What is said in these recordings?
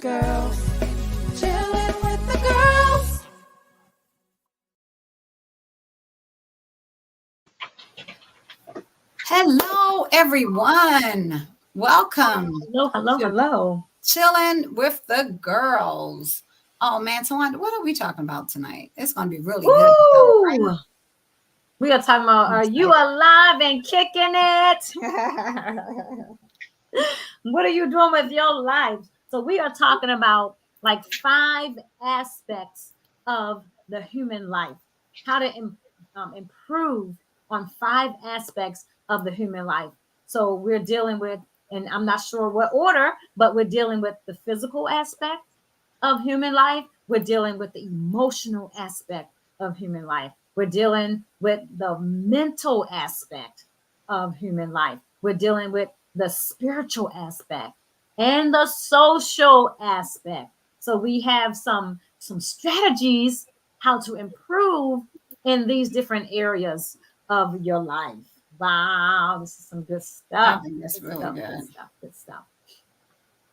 girls. Chillin' with the girls. Hello, everyone. Welcome. Hello. Chillin' with the girls. Oh man, Tawanda, what are we talking about tonight? It's gonna be really good. Woo! We are talking about are you alive and kicking it? What are you doing with your life? So we are talking about like 5 aspects of the human life. How to improve on 5 aspects of the human life. So we're dealing with, and I'm not sure what order, but we're dealing with the physical aspect of human life. We're dealing with the emotional aspect of human life. We're dealing with the mental aspect of human life. We're dealing with the spiritual aspect and the social aspect. So we have some strategies how to improve in these different areas of your life. Wow, this is some good stuff. I think that's really good. Good stuff.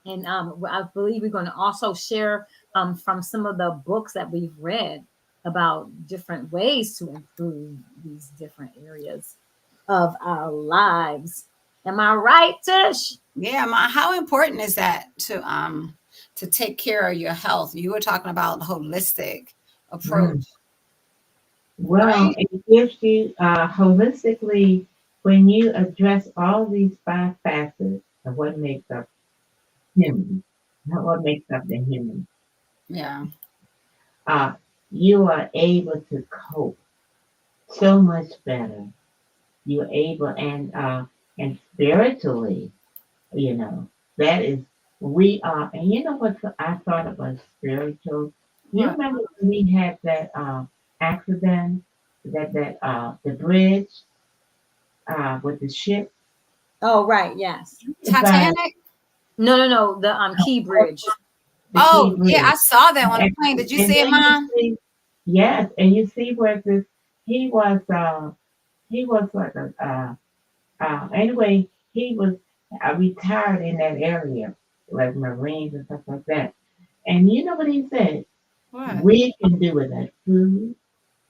And I believe we're going to also share from some of the books that we've read about different ways to improve these different areas of our lives. Am I right, Tish? Yeah, how important is that to take care of your health? You were talking about holistic approach. Well, right? it gives you holistically when you address all these 5 facets of what makes up human, what makes up the human. Yeah. You are able to cope so much better. You're able and spiritually, that is we are. And you know what I thought about spiritual? You What? remember when we had that accident, that the bridge with the ship? Oh, right. Yes. Titanic? No. The Key Bridge. The Oh, Key Bridge. yeah, I saw that on the plane. Did you see it, Mom? Yes, and you see where this he was like anyway, he was retired in that area, like Marines and stuff like that. And you know what he said? What? We can do without food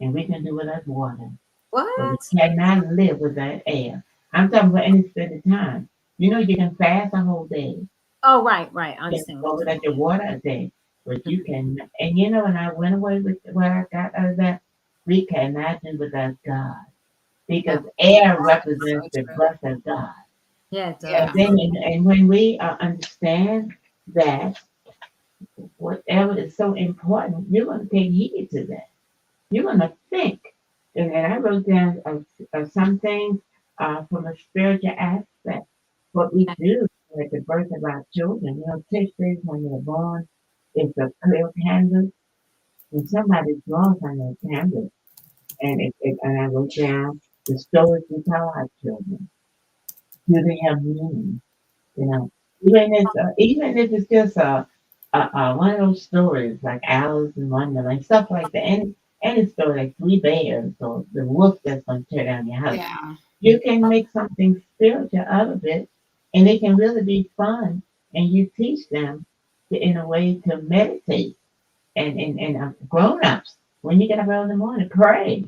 and we can do without water, but we What? cannot live without air. I'm talking about any extended time. You know, you can fast a whole day. Oh, right. I You can understand. go without your water a day, but you can. And you know, when I went away with what I got out of that, we cannot do without God. Because air represents the breath of God. Yeah, it does. Yeah. And when we understand that whatever is so important, you're going to take heed to that. You're going to think. And I wrote down some things from a spiritual aspect. What we do at the birth of our children, typically when they're born, it's a clear canvas, and somebody draws on that canvas. And I wrote down the stories we tell our children. Do they have meaning? You know, even if it's just one of those stories like Alice in Wonderland, stuff like that. Any story like Three Bears or the wolf that's going to tear down your house. Yeah. You can make something spiritual out of it, and it can really be fun. And you teach them in a way to meditate. And grown ups, when you get up early in the morning, pray.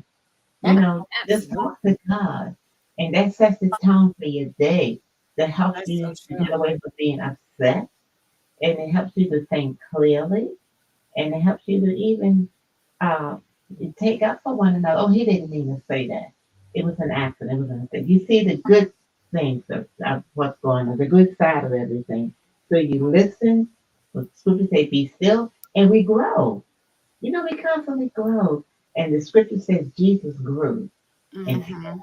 Just talk to God, and that sets the tone for your day. That helps That's you so to true. get away from being upset, and it helps you to think clearly, and it helps you to even uh, take up for one another. Oh, he didn't even say that. It was an accident. It was an accident. You see the good things of what's going on, the good side of everything. So you listen. What scripture say, be still, and we grow. We constantly grow. And the scripture says Jesus grew. And Mm-hmm.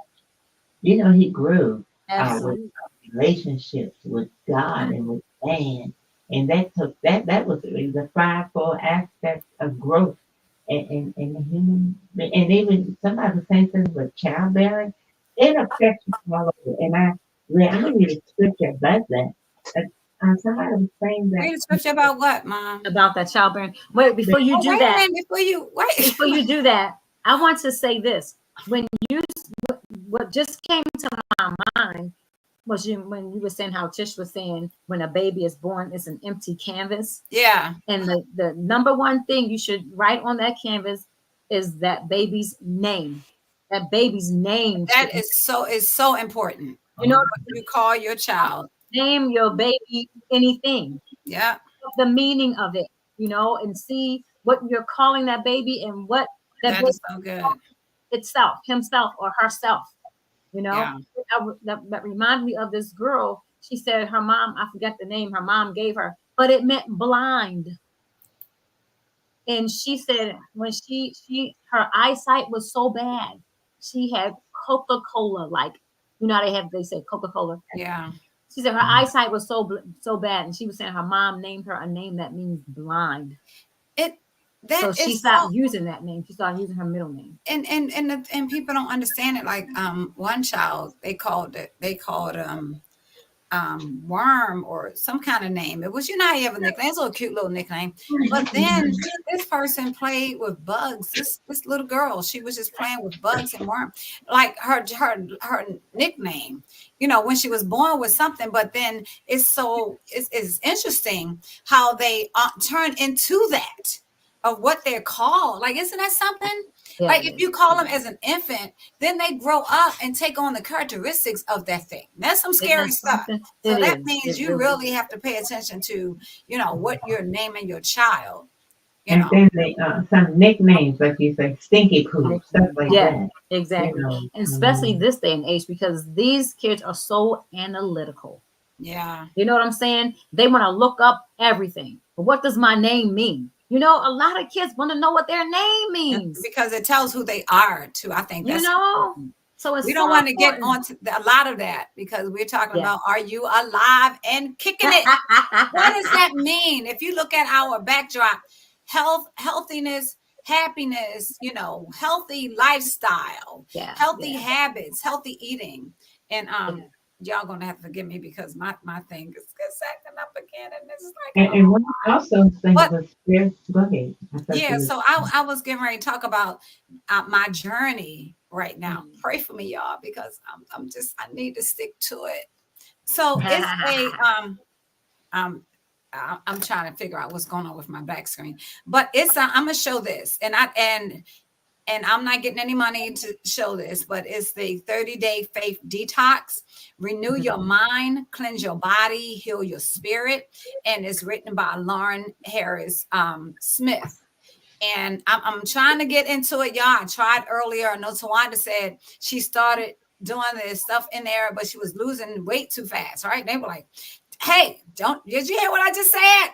he grew with Absolutely. relationships with God and with man. And that was the fivefold aspects of growth in the human. And even somebody was saying something with childbearing, it affects you all over. And I read a scripture about that. Somebody was saying that. Read a scripture about what, Mom? About that childbearing. Wait, before you do wait that, a minute, before you do that, I want to say this. When you, what just came to my mind when you were saying how Tish was saying when a baby is born, it's an empty canvas. Yeah. And the number one thing you should write on that canvas is that baby's name. That baby's name. That is so important. You know, What you call your child. name your baby anything. Yeah. The meaning of it, and see what you're calling that baby and what that That baby is so good. itself, himself or herself. Yeah. That reminded me of this girl. She said her mom, I forget the name her mom gave her, but it meant blind. And she said when her eyesight was so bad, she had Coca-Cola, like how they say Coca-Cola. Yeah. She said her eyesight was so bad, and she was saying her mom named her a name that means blind. So she stopped using that name. She started using her middle name. And people don't understand it. Like one child, they called Worm or some kind of name. It was, how you have a nickname. It's a little cute little nickname. But then this person played with bugs. This little girl, she was just playing with bugs and worm. Like her nickname, when she was born with something. But then it's interesting how they turn into that of what they're called. Like, isn't that something? Yeah, like if you call them as an infant, then they grow up and take on the characteristics of that thing. That's some scary stuff. So that means you really have to pay attention to, what you're naming your child. And then they some nicknames, like you say, stinky poo, stuff like that. Exactly. And especially this day and age, because these kids are so analytical. Yeah. You know what I'm saying? They want to look up everything. But what does my name mean? A lot of kids want to know what their name means because it tells who they are too. I think that's so it's we don't want to get onto a lot of that because we're talking about, are you alive and kicking it? What does that mean? If you look at our backdrop, healthiness, happiness, healthy lifestyle, healthy habits, healthy eating. And y'all gonna have to forgive me because my thing is acting up again, and this is like. And one also thing was go ahead. Yeah, so I was getting ready to talk about my journey right now. Pray for me, y'all, because I need to stick to it. So it's I'm trying to figure out what's going on with my back screen, but I'm gonna show this, and I'm not getting any money to show this, but it's the 30-day faith detox. Renew your mind, cleanse your body, heal your spirit. And it's written by Lauren Harris Smith. And I'm trying to get into it, y'all. I tried earlier. I know Tawanda said she started doing this stuff in there, but she was losing weight too fast, right? They were like, hey, did you hear what I just said?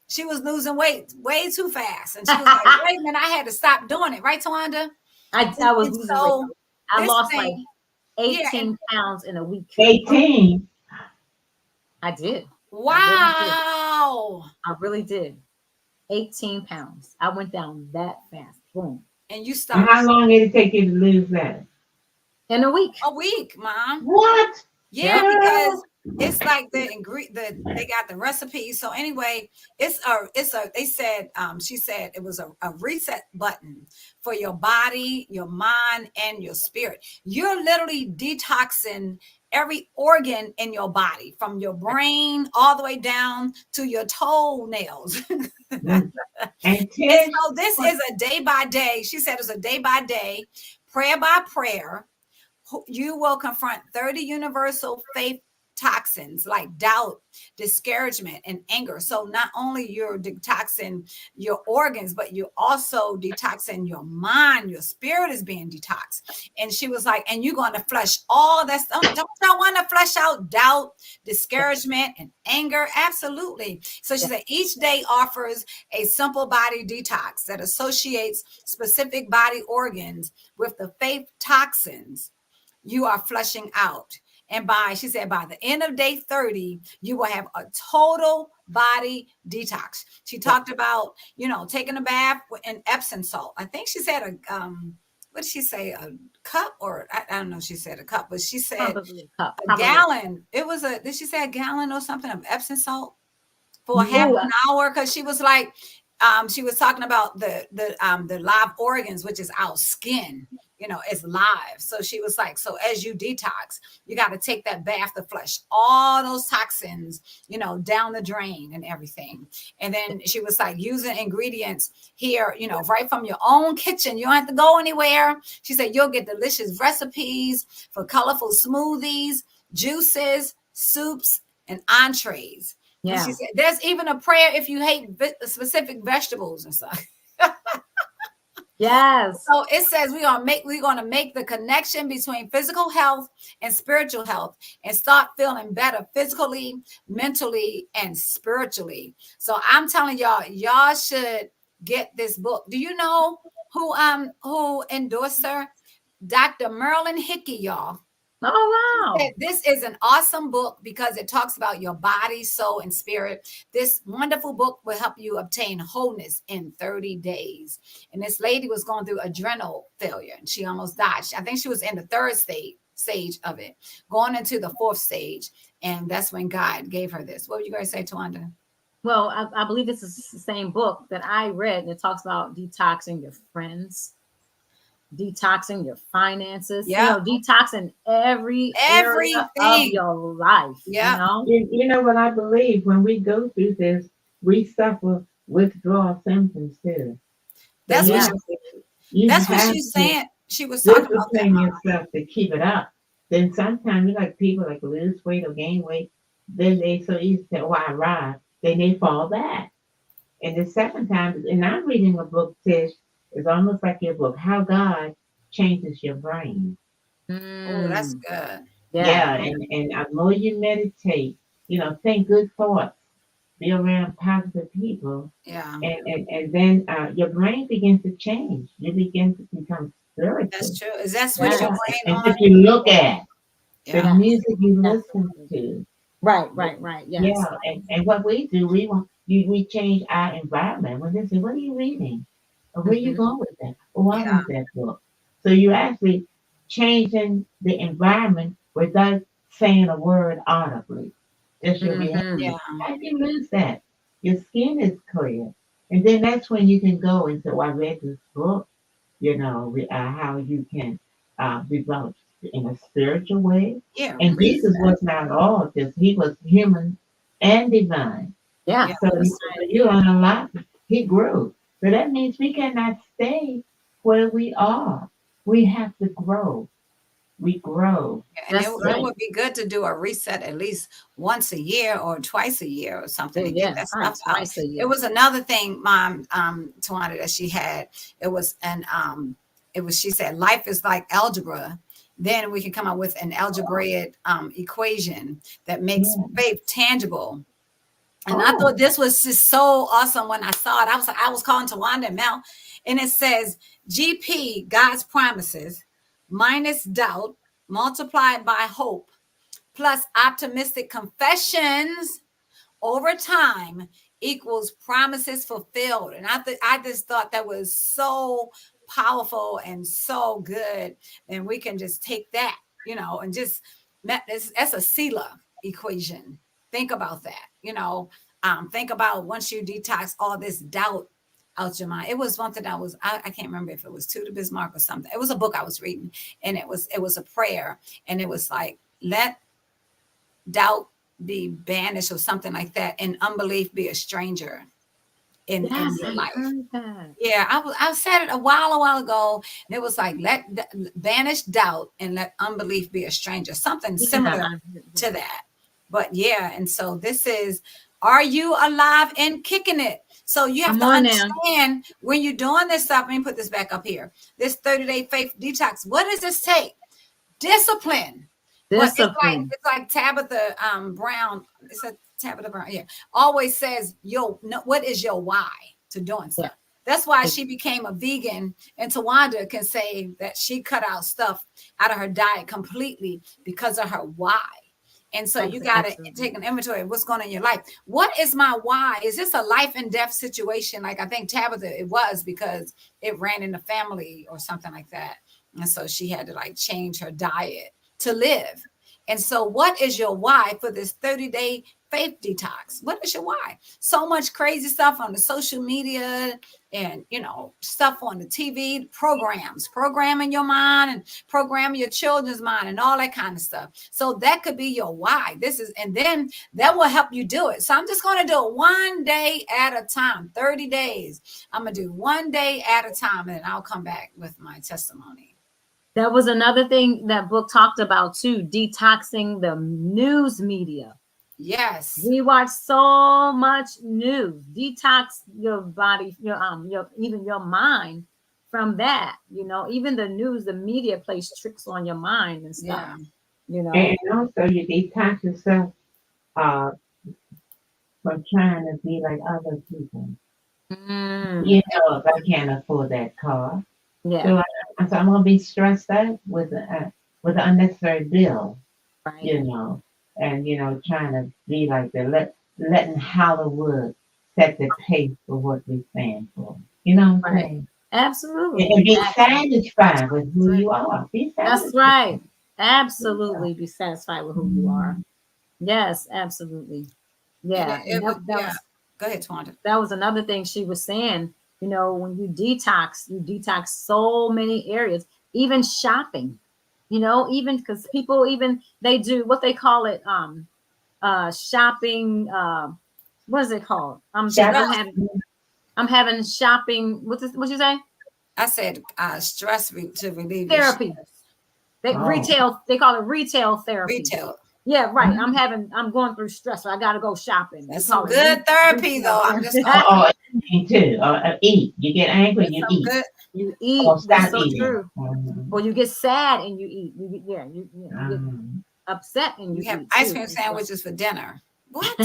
She was losing weight way too fast. And she was like, wait a minute, I had to stop doing it. Right, Tawanda? I was losing weight. I lost like 18 pounds in a week. 18? I did. Wow. I really did. 18 pounds. I went down that fast. Boom. And you stopped. And how long did it take you to lose that? In a week. A week, Mom. What? Yeah, because it's like they got the recipe. So anyway, they said, she said it was a reset button for your body, your mind, and your spirit. You're literally detoxing every organ in your body, from your brain all the way down to your toenails. And so this is a day by day. She said it's a day by day, prayer by prayer. You will confront 30 universal faith toxins like doubt, discouragement, and anger. So not only you're detoxing your organs, but you're also detoxing your mind. Your spirit is being detoxed. And she was like, and you're going to flush all that stuff. Don't y'all want to flush out doubt, discouragement, and anger? Absolutely. So she said each day offers a simple body detox that associates specific body organs with the faith toxins you are flushing out. And she said, by the end of day 30, you will have a total body detox. She talked about, taking a bath in Epsom salt. I think she said what did she say? A cup, or I don't know if she said a cup, but she said a gallon. Did she say a gallon or something of Epsom salt for half an hour? Because she was like, she was talking about the live organs, which is our skin, is live. So she was like, so as you detox, you got to take that bath to flush all those toxins, down the drain and everything. And then she was like, using ingredients here, right from your own kitchen. You don't have to go anywhere. She said, you'll get delicious recipes for colorful smoothies, juices, soups, and entrees. And Yeah. she said, there's even a prayer if you hate specific vegetables and stuff. Yes. So it says we're gonna make the connection between physical health and spiritual health and start feeling better physically, mentally, and spiritually. So I'm telling y'all should get this book. Do you know who endorsed her? Dr. Merlin Hickey, y'all. Oh, wow. This is an awesome book because it talks about your body, soul, and spirit. This wonderful book will help you obtain wholeness in 30 days. And this lady was going through adrenal failure and she almost died. I think she was in the third stage of it, going into the fourth stage. And that's when God gave her this. What were you going to say, Tawanda? Well, I believe this is the same book that I read that talks about detoxing your friends, detoxing your finances, detoxing every area of your life. Yeah. You know what I believe? When we go through this, we suffer withdrawal symptoms too. That's Yeah. what she's saying. She was talking about that. Discipline yourself to keep it up. Then sometimes you like people like lose weight or gain weight. Then they so easy to say, "Oh, I arrived." Then they fall back. And the second time, and I'm reading a book, Tish, it's almost like your book, How God Changes Your Brain. Oh, that's good. Yeah, and the more you meditate, think good thoughts, be around positive people. Yeah. And then your brain begins to change. You begin to become spiritual. That's true. Is that switch your brain and on? if you look at Yeah. the music you listen to. Right. Yes. Yeah, and what we do, we change our environment. When they say, "What are you reading? Or where are you going with that?" Oh, I want that book. So you're actually changing the environment without saying a word audibly. Just your behavior. Yeah. How do you lose that? Your skin is clear. And then that's when you can go and say, "Oh, I read this book, how you can develop in a spiritual way." Yeah. And Jesus was not all just, he was human and divine. Yeah. So you learn a lot. He grew. So that means we cannot stay where we are. We have to grow. We grow. And it would be good to do a reset at least once a year or twice a year or something to get that stuff out. Twice a year. It was another thing, Mom, Tawana, that she had. She said, life is like algebra. Then we can come up with an algebraic equation that makes faith tangible. And I thought this was just so awesome when I saw it. I was calling Tawanda and Mel, and it says GP, God's promises, minus doubt, multiplied by hope, plus optimistic confessions over time equals promises fulfilled. And I just thought that was so powerful and so good. And we can just take that, and just that's a CELA equation. Think about that, think about once you detox all this doubt out your mind. It was one thing I can't remember if it was To the Bismarck or something. It was a book I was reading, and it was a prayer, and it was like, let doubt be banished or something like that, and unbelief be a stranger in your life. Yeah, I said it a while ago, and it was like, banish doubt and let unbelief be a stranger, something similar to that. But yeah, and so this is, are you alive and kicking it? So you have to understand when you're doing this stuff. Let me put this back up here. This 30-day faith detox. What does this take? Discipline. It's like Tabitha Brown. It's a Tabitha Brown. Yeah, always says, what is your why to doing stuff? That's why she became a vegan. And Tawanda can say that she cut out stuff out of her diet completely because of her why. And so you got to take an inventory of what's going on in your life. What is my why? Is this a life and death situation? Like I think Tabitha, it was because it ran in the family or something like that. And so she had to change her diet to live. And so what is your why for this 30-day faith detox. What is your why? So much crazy stuff on the social media and, stuff on the TV, programming your mind and programming your children's mind and all that kind of stuff. So that could be your why. And then that will help you do it. So I'm just going to do it one day at a time, 30 days. I'm going to do one day at a time, and I'll come back with my testimony. That was another thing that book talked about too, detoxing the news media. Yes. We watch so much news. Detox your body, your even your mind from that. Even the news, the media plays tricks on your mind and stuff. Yeah. And also you detox yourself from trying to be like other people. If I can't afford that car, so I'm gonna be stressed out with an unnecessary bill, right. And trying to be like letting Hollywood set the pace for what we stand for. You know what I'm Right. saying? Absolutely. And be satisfied with who you are. Be satisfied. That's right. Absolutely be satisfied with who you are. Yes, absolutely. Yeah. Go ahead, Twanda. That was another thing she was saying. When you detox so many areas, even shopping, even because people they do what they call it, shopping, what is it called? I'm having shopping. What you say? I said stress to relieve Therapy. They call it retail therapy. Retail. Yeah, right. I'm going through stress, so I gotta go shopping. That's some good therapy, though. I'm just eating too. Eat. You get angry, you eat. Good. You eat. That's so true. Or you get sad and you eat. You get upset and you have eat ice cream sandwiches for dinner. What?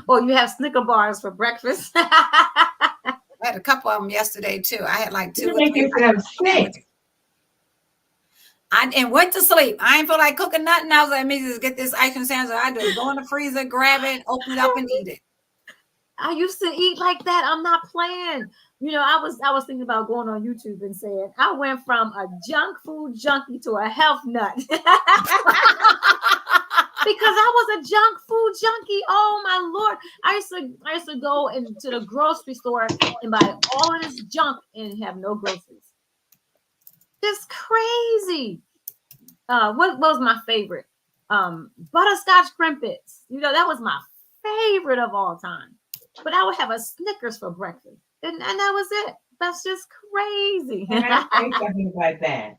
Or you have Snicker bars for breakfast. I had a couple of them yesterday too. I had like 2 You or make 3 yourself sick. And went to sleep. I ain't feel like cooking nothing. I was like, let me just get this ice cream sandwich. I just go in the freezer, grab it, open it up, and eat it. I used to eat like that. I'm not playing. I was thinking about going on YouTube and saying I went from a junk food junkie to a health nut. Because I was a junk food junkie. Oh my Lord. I used to go into the grocery store and buy all of this junk and have no groceries. Just crazy. What was my favorite? Butterscotch crimpets. That was my favorite of all time. But I would have a Snickers for breakfast. And that was it. That's just crazy. And I say something like that.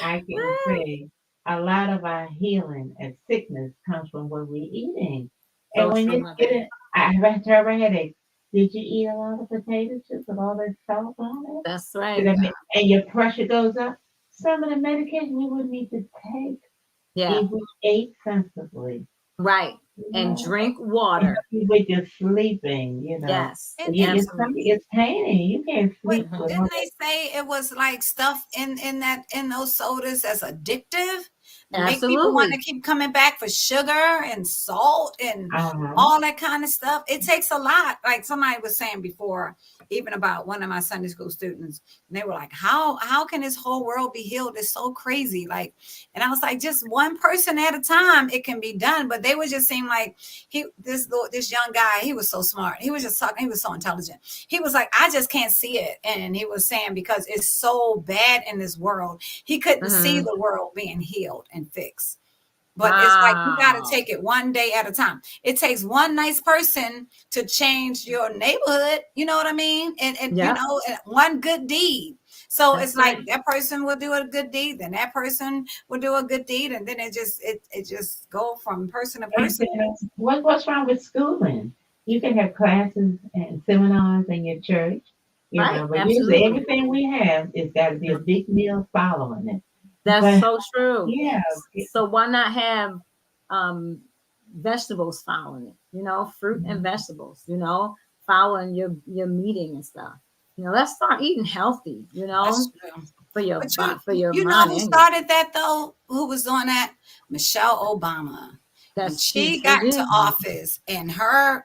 I can say a lot of our healing and sickness comes from what we're eating. And when you get it, I have a terrible headache. Did you eat a lot of potato chips with all that salt on it? That's right. And your pressure goes up. Some of the medication we would need to take if we ate sensibly. Right. And drink water. With your sleeping, Yes. Your stomach is paining. You can't sleep. Didn't they say it was like stuff in those sodas that's addictive? Make people want to keep coming back for sugar and salt and all that kind of stuff. It takes a lot. Like somebody was saying before, even about one of my Sunday school students, and they were like, how can this whole world be healed? It's so crazy. And I was like, just one person at a time, it can be done. But they would just seem like this young guy, he was so smart. He was just talking, he was so intelligent. He was like, I just can't see it. And he was saying, because it's so bad in this world, he couldn't see the world being healed and fixed. But it's like you got to take it one day at a time. It takes one nice person to change your neighborhood. You know what I mean? And one good deed. So it's like that person will do a good deed, then that person will do a good deed, and then it just go from person to person. What's wrong with schooling? You can have classes and seminars in your church. But usually everything we have is got to be a big meal following it. That's so true. Yeah. So why not have vegetables following it? Fruit and vegetables. Following your meeting and stuff. Let's start eating healthy. For your for your mind. You know who started that though? Who was doing that? Michelle Obama. When she got into office, and her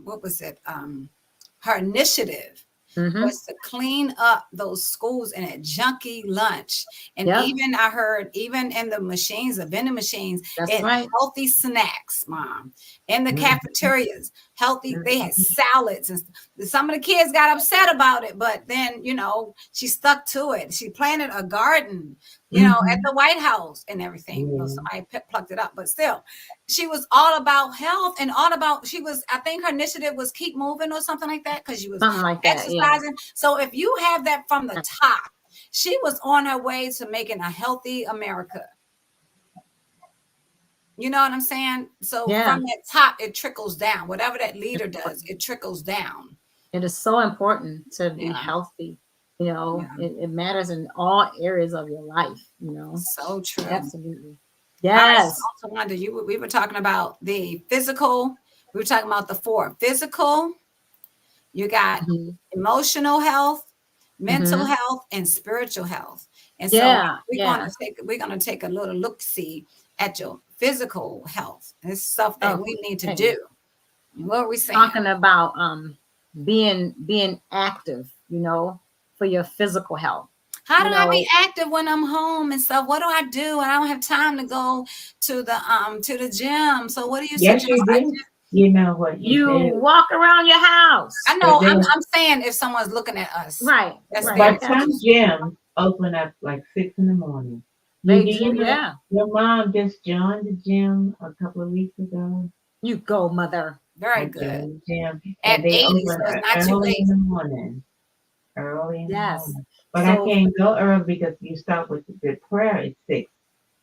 what was it? Her initiative Mhm. was to clean up those schools and a junky lunch. And Yep. even I heard, even in the machines, the vending machines, That's it right. healthy snacks, Mom. In the Mhm. cafeterias, healthy, they had salads and some of the kids got upset about it, but then, she stuck to it. She planted a garden, at the White House and everything. Yeah. Somebody plucked it up, but still, she was all about health and all about, I think her initiative was keep moving or something like that, because she was Something like that. Yeah. exercising. So if you have that from the top, she was on her way to making a healthy America. You know what I'm saying? So Yeah. from that top, it trickles down. Whatever that leader does, it trickles down. It is so important to be Yeah. healthy. Yeah. It matters in all areas of your life. So true. Absolutely. All right, Yes. so also Wanda, we were talking about the physical. We were talking about the 4 physical. You got Mhm. emotional health, mental Mhm. health, and spiritual health. And so Yeah. we're Yeah. gonna take a little look see at your physical health. It's stuff that we need to Okay. do. What are we saying? Talking about being active, for your physical health. How do I be active when I'm home and stuff? What do I do? And I don't have time to go to the gym. So what do you Yes, suggest? you do. You know what You do. walk around your house. I know. But I'm saying if someone's looking at us, Right. that's Right. their But some gyms open up like 6 in the morning. They Do you do, know yeah. your mom just joined the gym a couple of weeks ago? You go, mother. very I good. joined the gym, At and they 80, so open it's not too early late. in the morning. Early in the Yes. morning. But I So can't go early because you start with the prayer at 6.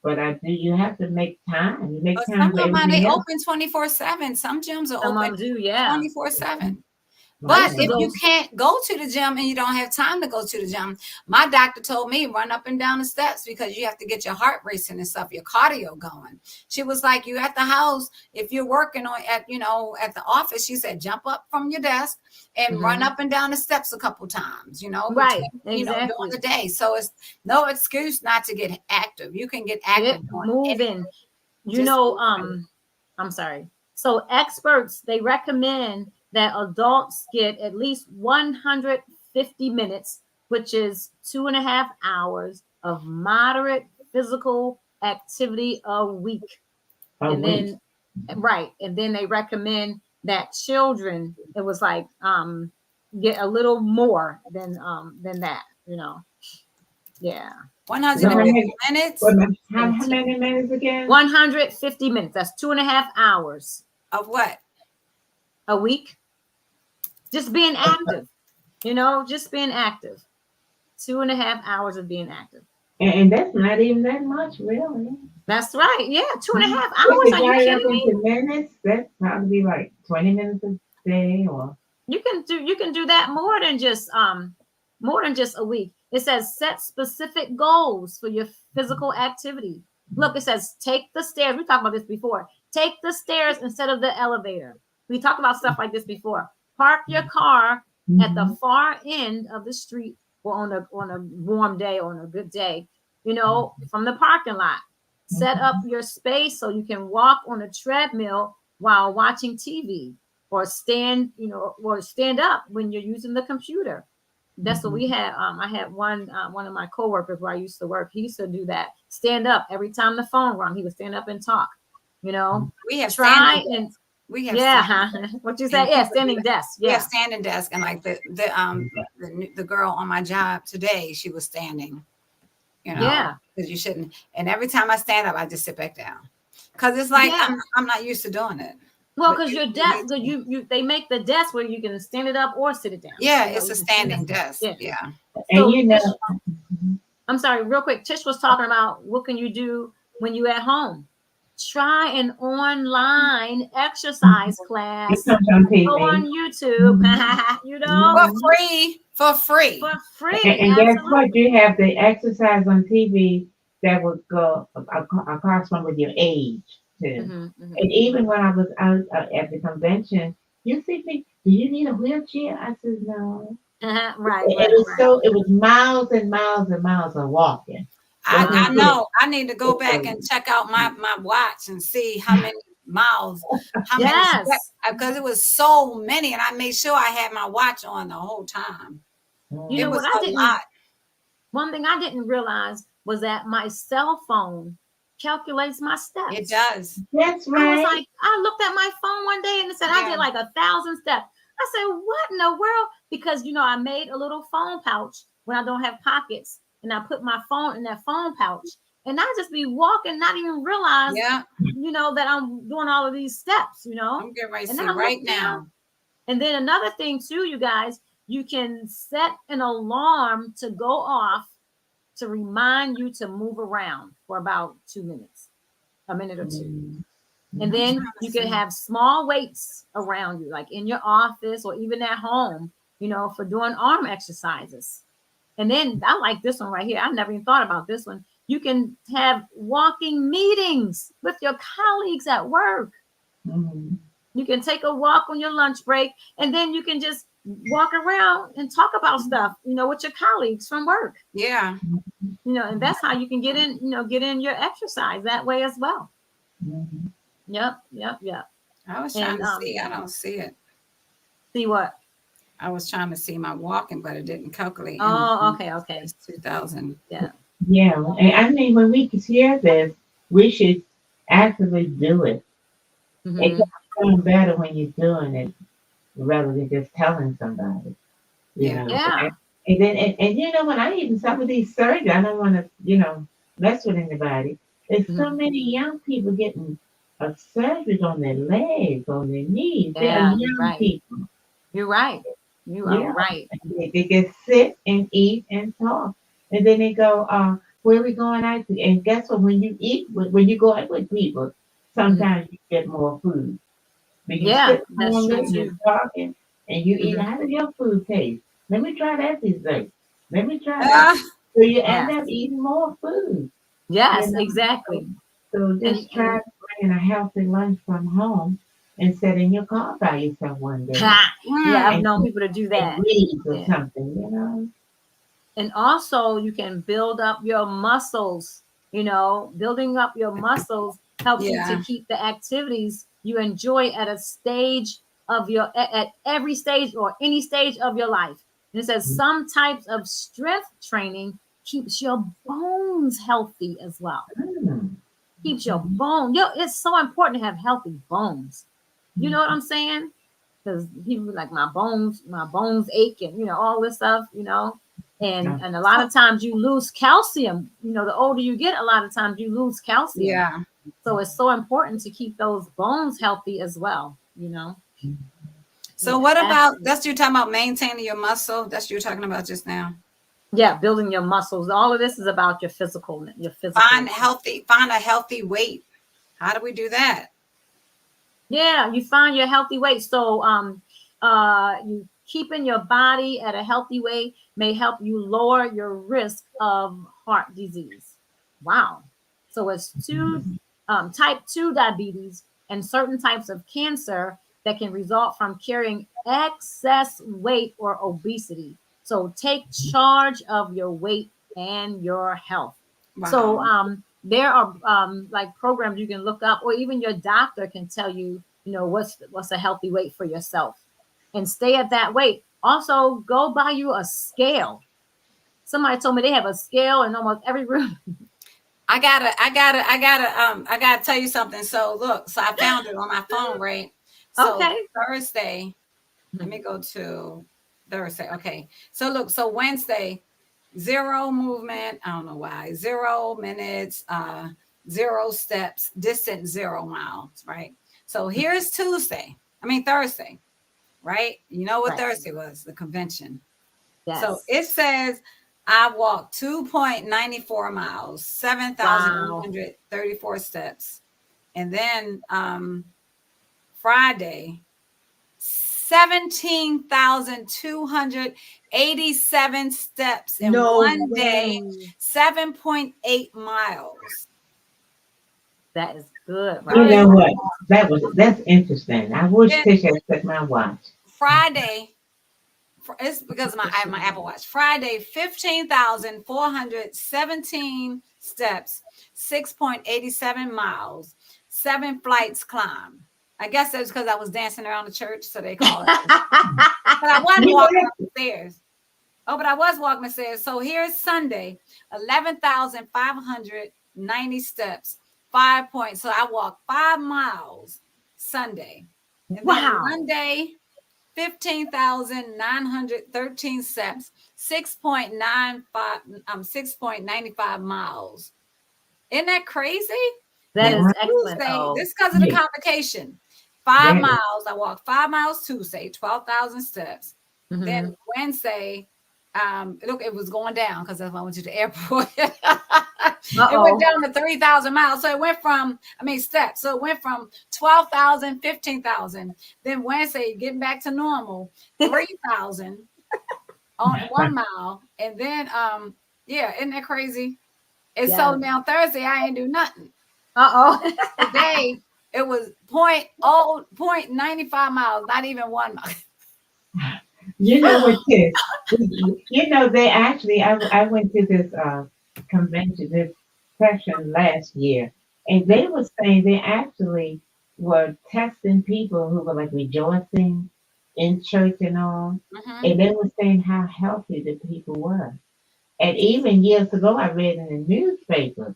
But I do. You have to make time. You make But time some for of them everything they else. open 24/7. Some gyms are some of open them do, yeah. 24/7. I But used to if go. you can't go to the gym and you don't have time to go to the gym, my doctor told me run up and down the steps because you have to get your heart racing and stuff, your cardio going. She was like, you at the house, if you're working on at the office, she said jump up from your desk and run Mhm. up and down the steps a couple times, Right. between, during Exactly. the day. So it's no excuse not to get active. You can get Get active doing anything. moving. Just I'm sorry. So experts, they recommend that adults get at least 150 minutes, which is 2.5 hours of moderate physical activity a week. A And week. then right. And then they recommend that children, it was like get a little more than that, Yeah. So 150 minutes how many minutes again? 150 minutes. That's 2.5 hours of what? a week. Just being active, just being active. 2.5 hours of being active. And that's not even that much, really. That's right. Yeah, 2.5 If hours. you Are you divide it up kidding me? into minutes, that's probably like 20 minutes a day or You can do that more than just a week. It says set specific goals for your physical activity. Look, it says take the stairs. We talked about this before. Take the stairs instead of the elevator. We talked about stuff like this before. Park your car at the far end of the street or on a warm day or on a good day, from the parking lot. Set up your space so you can walk on a treadmill while watching TV or stand up when you're using the computer. That's what we had. I had one of my coworkers where I used to work. He used to do that. Stand up every time the phone rang. He would stand up and talk. We have Try standing and desks. We have what you say? Yeah, standing desk. we Yeah, have standing desk, and like the girl on my job today, she was standing. Yeah. Because you shouldn't. And every time I stand up, I just sit back down because it's like I'm not used to doing it. Well, But because your desk, they make the desk where you can stand it up or sit it down. Yeah, You know, it's you a can stand standing up. desk. Yeah. and So I'm sorry, real quick. Tish was talking about what can you do when you at home. Try an online exercise class. it comes on TV. Go on YouTube, For free. for free. And guess Absolutely. what? You have the exercise on TV that would go across from with your age too. And even when I was out at the convention, you see me. Do you need a wheelchair? I said no. Right. It was miles and miles and miles of walking. I know. I need to go back and check out my watch and see how many miles, how many steps, Yes. because it was so many, and I made sure I had my watch on the whole time. You It know was what I a didn't lot. one thing I didn't realize was that my cell phone calculates my It steps. does. That's I was right. like, I looked at my phone one day and it said I Yeah. did like 1,000 steps. I said, what in the world? Because I made a little phone pouch when I don't have pockets, and I put my phone in that phone pouch, and I just be walking, not even realize, Yeah, that I'm doing all of these steps, I'm getting ready to and then see I right look down. now. And then another thing too, you guys, you can set an alarm to go off to remind you to move around for about 2 minutes, a minute or two. And I'm then trying to you can see. have small weights around you, like in your office or even at home, for doing arm exercises. And then I like this one right here. I never even thought about this one. You can have walking meetings with your colleagues at work. Mhm. You can take a walk on your lunch break, and then you can just walk around and talk about stuff, with your colleagues from work. Yeah, And that's how you can get in your exercise that way as well. Mhm. Yep, yep, yep. I was trying And to see. I don't see it. see what? I was trying to see my walking, but it didn't calculate Oh, anything. okay, okay. It's 2000. Yeah. Yeah, and I mean, when we hear this, we should actively do it. It Hmm. gets feeling better when you're doing it rather than just telling somebody, Yeah. Yeah. And then, when I even some of these surgeries, I don't want to, mess with anybody. There's so Mhm. many young people getting surgeries on their legs, on their knees. They are Yeah, you're young right. people. You're right. You are Yeah, right. they just sit and eat and talk, and then they go, "Where are we going out to?" And guess what? When you eat, when you go out with people, Mhm. sometimes you get more food. When you Yeah, sit that's longer, true you're too. talking, and you eat. Mhm. How does your food taste? Let me try that dessert. Let me try that. Ah, So you end Yes. up eating more food. You Yes, know. So, exactly. so And just try bringing a healthy lunch from home and sit in your car by yourself one day yeah, I've mm, and, known people to do and that. read or Yeah. something. And also you can build up your muscles. Building up your muscles helps you to yeah. keep the activities you enjoy at a stage of your at every stage or any stage of your life. And it says some types of strength training keeps your bones healthy as well. Mm. Keeps your bone. It's so important to have healthy bones. You know what I'm saying? Because people be like my bones ache, and all this stuff, Yeah. and a lot of times you lose calcium. The older you get, a lot of times you lose calcium. Yeah. So it's so important to keep those bones healthy as well. So Yeah, what about absolutely. that's you're talking about maintaining your muscle? That's what you're talking about just now. Yeah, building your muscles. All of this is about your physical, your Find physical. healthy, find a healthy weight. How do we do that? Yeah, you find your healthy weight. So you keeping your body at a healthy weight may help you lower your risk of heart disease. Wow. So it's type 2 diabetes and certain types of cancer that can result from carrying excess weight or obesity. So take charge of your weight and your health. So Wow. there are like programs you can look up, or even your doctor can tell you, what's a healthy weight for yourself, and stay at that weight. Also, go buy you a scale. Somebody told me they have a scale in almost every room. I gotta tell you something. So look, so I found it on my phone, right? So Okay. Thursday, let me go to Thursday. Okay. So look, so Wednesday, zero movement. I don't know why. 0 minutes, 0 steps, distance 0 miles, right? So here's Tuesday. I mean Thursday, right? You know what Right. Thursday was? The convention. So Yes. it says I walked 2.94 miles, Wow. 7,134 steps. And then Friday, 17,287 steps in No one day, way. 7.8 miles. That is good You right Thursday, know there. what? That's interesting. I wish then Tish had set my watch. Friday, it's because I have my Apple Watch. Friday, 15,417 steps, 6.87 miles, 7 flights climb. I guess that's because I was dancing around the church, so they call it. But I wasn't walking up the stairs. Oh, but I was walking the stairs. So here's Sunday, 11,590 steps, 5 points. So I walked 5 miles Sunday. And then Wow. Monday, 15,913 steps, 6.95 miles. Isn't that crazy? That Then is excellent. Tuesday, Oh, this because of the Yeah. convocation. 5 Yeah. miles. I walked 5 miles Tuesday, 12,000 steps. mhm. Then Wednesday, look, it was going down because I went to the airport. It Uh-oh. went down to 3,000 miles. So it went from, steps. So it went from 12,000, 15,000. Then Wednesday, getting back to normal, 3,000 on 1 mile. And then, yeah, isn't that crazy? And so Yeah. now Thursday, I ain't do nothing. Uh-oh. Today, it was 0.95 miles, not even 1 mile. You know what this? You know, they actually. I went to this convention, this session last year, and they were saying they actually were testing people who were like rejoicing in church and all, Mhm. and they were saying how healthy the people were. And even years ago, I read in the newspaper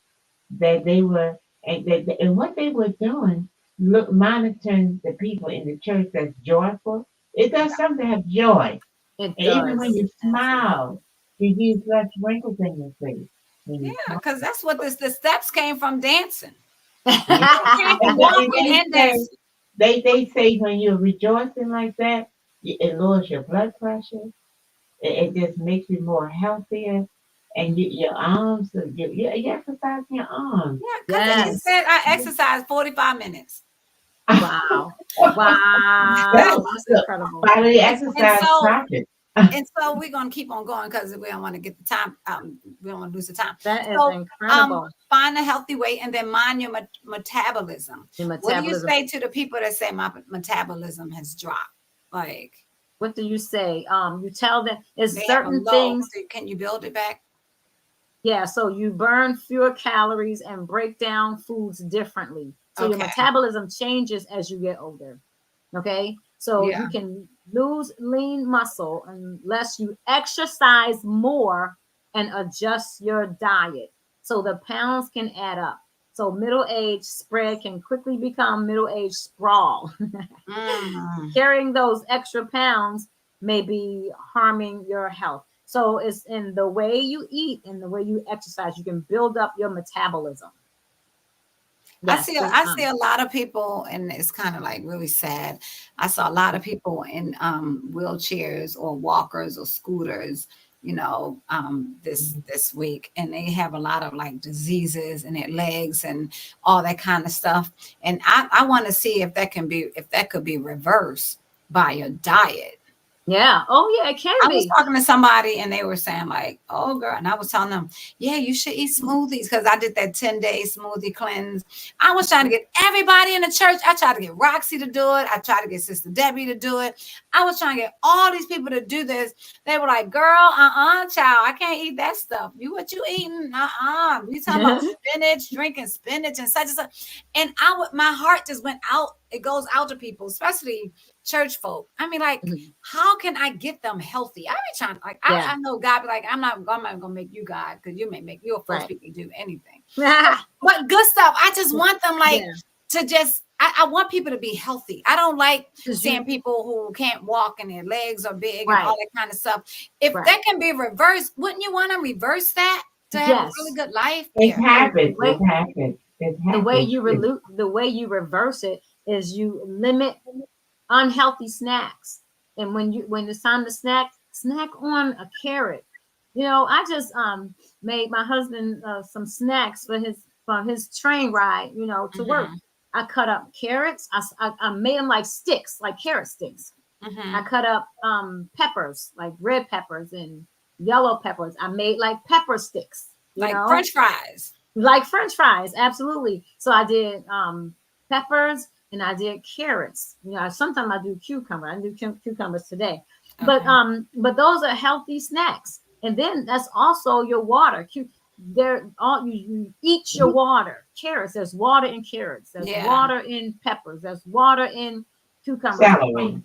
that they were, and what they were doing, monitoring the people in the church that's joyful. It does something to have joy. It And even when does. you smile, you use less wrinkles in your face. When you Yeah, smile. because that's what the steps came from dancing. And Walking they and dancing. they say when you're rejoicing like that, it lowers your blood pressure. It just makes you more healthier. And your arms, you exercise your arms. Yeah, because they Yes. said I exercised 45 minutes. Wow. Wow. That's Look, incredible. Finally And exercise so, profit. and so we're gonna keep on going because we don't want to get the time. We don't want to lose the time. That is So, incredible. Find a healthy weight and then mind your metabolism. Your What do you metabolism. say to the people that say my metabolism has dropped? Like What do you say? You tell them it's they have a certain low. things. So can you build it back? Yeah, so you burn fewer calories and break down foods differently. So your Okay. metabolism changes as you get older. Okay, so Yeah. you can lose lean muscle unless you exercise more and adjust your diet. So the pounds can add up. So middle age spread can quickly become middle age sprawl. Mm. Carrying those extra pounds may be harming your health. So it's in the way you eat and the way you exercise, you can build up your metabolism. Yes, I see a lot of people, and it's kind of like really sad. I saw a lot of people in wheelchairs or walkers or scooters, this week, and they have a lot of like diseases in their legs and all that kind of stuff. And I want to see if that could be reversed by your diet. Yeah. Oh, yeah, it can I was be. talking to somebody and they were saying like, oh girl, and I was telling them, yeah, you should eat smoothies because I did that 10-day smoothie cleanse. I was trying to get everybody in the church. I tried to get Roxy to do it. I tried to get Sister Debbie to do it. I was trying to get all these people to do this. They were like, girl, child, I can't eat that stuff. What you eating? You talking about spinach, drinking spinach and such and such. And my heart just went out. It goes out to people, especially church folk. I mean, like, how can I get them healthy? I be trying to, like, I know God be like, I'm not gonna make you God because you're force people to do anything. But good stuff. I just want them to just. I want people to be healthy. I don't like seeing people who can't walk and their legs are big and all that kind of stuff. If that can be reversed, wouldn't you want to reverse that to have a really good life? It happens. It happens. The way you reverse it is you limit unhealthy snacks, and when it's time to snack on a carrot. I just made my husband some snacks for his train ride to work. I cut up carrots. I made them like sticks, like carrot sticks. I cut up peppers, like red peppers and yellow peppers. I made like pepper sticks, like French fries. Like French fries, absolutely. So I did peppers and I did carrots. Sometimes I do cucumber. I do cucumbers today. Okay. But those are healthy snacks. And then that's also your water. there all you eat your water. Carrots, there's water in carrots, there's Yeah. water in peppers, there's water in cucumbers, Celery.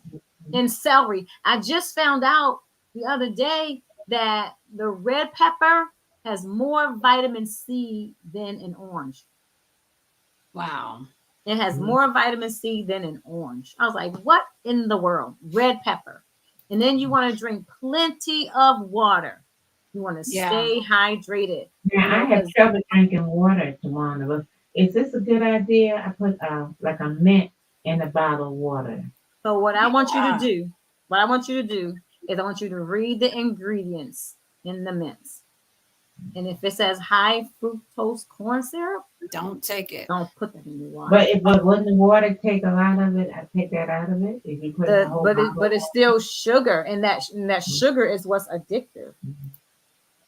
in celery. I just found out the other day that the red pepper has more vitamin C than an orange. Wow. It has more vitamin C than an orange. I was like, what in the world? Red pepper. And then you want to drink plenty of water. You want to Yeah. stay hydrated. Now, I have trouble drinking water, Tawana. But is this a good idea? I put like a mint in a bottle of water. So what I want you Yeah. to do, is I want you to read the ingredients in the mints. And if it says high fructose corn syrup, Don't take it. don't put that in your water. But wouldn't the water take a lot of it? I take that out of it if you put the whole bottle. But it's still sugar, and that sugar is what's addictive.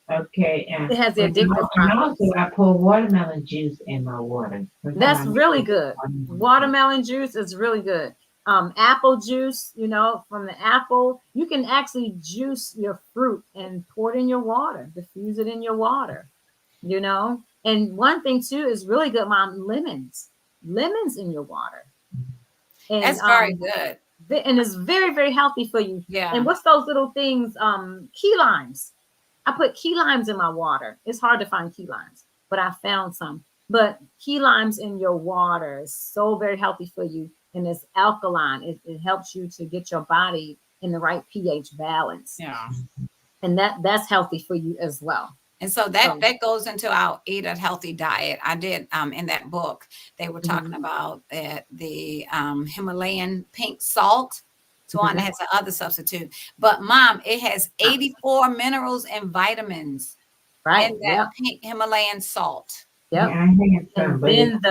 Okay, and It has the addictive and properties. also I pour watermelon juice in my water. That's Sometimes I really mix good. watermelon. Watermelon juice is really good. Apple juice, from the apple, you can actually juice your fruit and pour it in your water, diffuse it in your water, And one thing too is really good, Mom, lemons in your water. And, That's very good. And it's very, very healthy for you. Yeah. And what's those little things? Key limes. I put key limes in my water. It's hard to find key limes, but I found some. But key limes in your water is so very healthy for you. And it's alkaline. It helps you to get your body in the right pH balance. Yeah. And that's healthy for you as well. And so that goes into our eat a healthy diet. I did in that book, they were talking about the Himalayan pink salt. Tawana has the other substitute. But Mom, it has 84 minerals and vitamins in that pink Himalayan salt. Yep. Yeah, I had some, And but then it's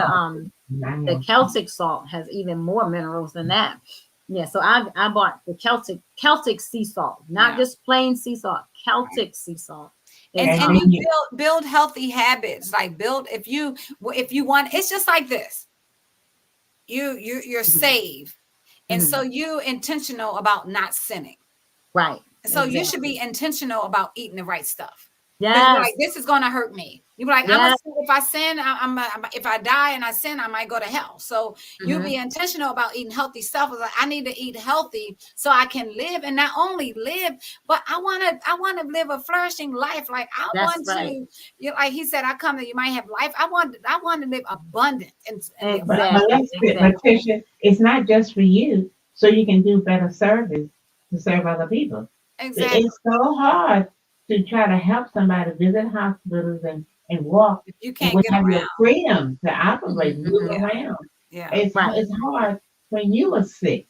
the Celtic salt has even more minerals than that. Yeah, so I bought the Celtic sea salt, not just plain sea salt, Celtic sea salt. And you build healthy habits. Like if you want, it's just like this. You're saved. And so you intentional about not sinning. Right. So you should be intentional about eating the right stuff. Yeah. Like, this is going to hurt me. You be like, if I sin, if I die and I sin, I might go to hell. So you be intentional about eating healthy stuff. Like, I need to eat healthy so I can live, and not only live, but I want to live a flourishing life. Like to, like he said, I come that you might have life. I want to live abundant. But Tricia, it's not just for you, so you can do better service to serve other people. Exactly. It's so hard to try to help somebody visit hospitals and walk. If you can't get around. Your freedom to operate, move around. Yeah. It's hard when you are sick.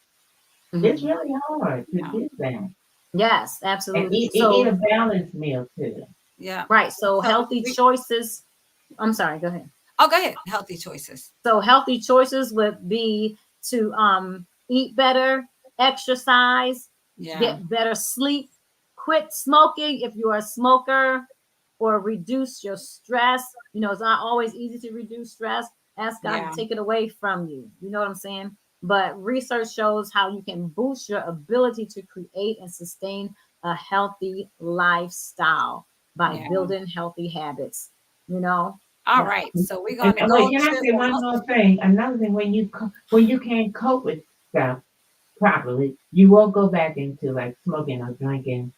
It's really hard to do that. Yes, absolutely. And eat a balanced meal too. Yeah. Right. So healthy choices. I'm sorry, go ahead. Oh, go ahead. Healthy choices. So healthy choices would be to eat better, exercise, get better sleep, quit smoking if you're a smoker, or reduce your stress. It's not always easy to reduce stress. Ask God to take it away from you. You know what I'm saying? But research shows how you can boost your ability to create and sustain a healthy lifestyle by building healthy habits. All right. So we're going to go go to one more thing. Another thing, when you can't cope with stuff properly, you won't go back into like smoking or drinking,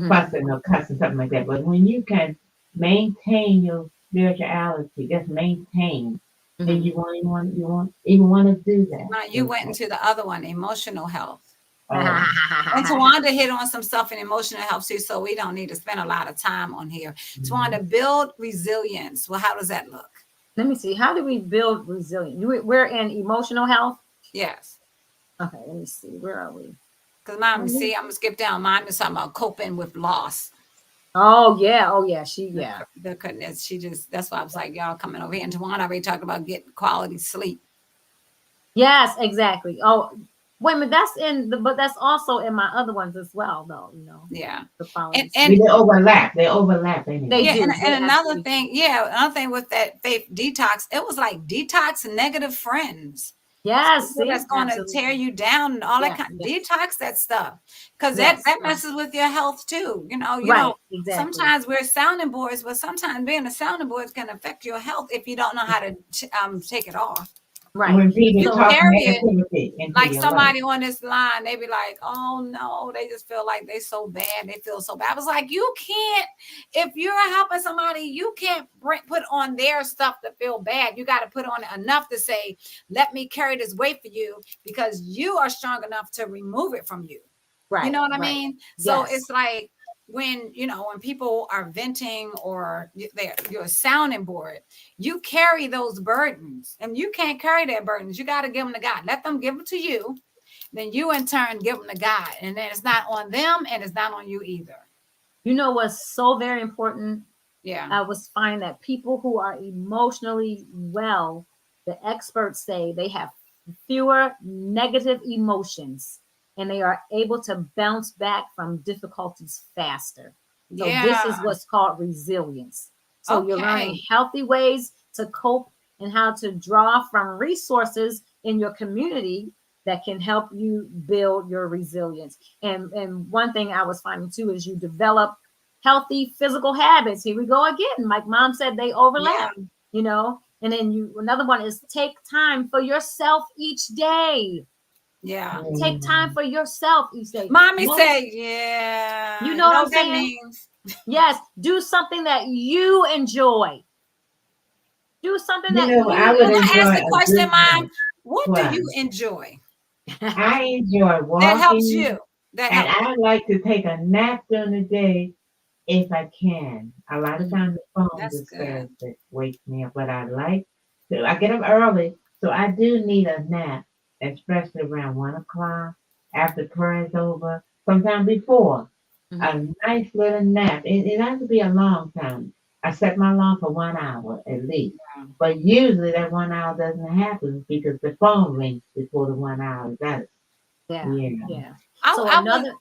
fussing or cussing, something like that. But when you can maintain your spirituality, just maintain, then you won't even want to do that. Now you went into the other one, emotional health. And Tawanda hit on some stuff in emotional health too, so we don't need to spend a lot of time on here. Tawanda, build resilience. Well, how does that look? Let me see. How do we build resilience? We're in emotional health? Yes. Okay, let me see. Where are we? Because Mom, see, I'm going to skip down. Mine is talking about coping with loss. Oh, yeah. The goodness. That's why I was like, y'all coming over here. And Tawanda already talked about getting quality sleep. Yes, exactly. Oh, wait a minute. But that's also in my other ones as well, though, Yeah. The quality and they overlap. They anyway. They do. And another thing with that faith detox, it was like detox negative friends. Yes, People see, that's going to tear absolutely. you down and all that Yes, kind. yes, Detox that stuff because that yes, right, messes with your health too. right, exactly. Sometimes we're sounding boards, but sometimes being a sounding board can affect your health if you don't know how to take it off. Right. When If people you So talk carry it, negativity into like your life. somebody on this line, they be like, "Oh no," they just feel like they so bad. They feel so bad. I was like, you can't. If you're helping somebody, you can't put on their stuff to feel bad. You got to put on enough to say, "Let me carry this weight for you," because you are strong enough to remove it from you. You right, know what I right. mean? So Yes. it's like when people are venting or you're a sounding board, you carry those burdens and you can't carry their burdens. You got to give them to God. Let them give them to you. Then you in turn give them to God. And then it's not on them and it's not on you either. You know what's so very important? Yeah. I was finding that people who are emotionally well, the experts say they have fewer negative emotions and they are able to bounce back from difficulties faster. So this Yeah. is what's called resilience. So you're learning Okay. healthy ways to cope and how to draw from resources in your community that can help you build your resilience. And one thing I was finding too is you develop healthy physical habits. Here we go again. Like mom said, they Yeah. overlap, you know. And then another one is take time for yourself each day. Yeah. Take time for yourself each day. Mommy Most, say, yeah. you You know what know I'm what that saying? means? Yes, do something that you enjoy. Do something You that know, I you would Can I enjoy ask enjoy. a a question, good Mom? walk. What do What? you enjoy I enjoy that helps walking, you? That and helps. I like to take a nap during the day if I can. A lot of Mhm. times the phone That's good. disturbs that wakes me up, but I like to. I get up early, so I do need a nap, especially around 1 o'clock after prayer is over. Sometimes before Mhm. a nice little nap. It has to be a long time. I set my alarm for 1 hour at least. But usually that 1 hour doesn't happen because the phone rings before the 1 hour is out. Yeah, Yeah. yeah. I, So I was another,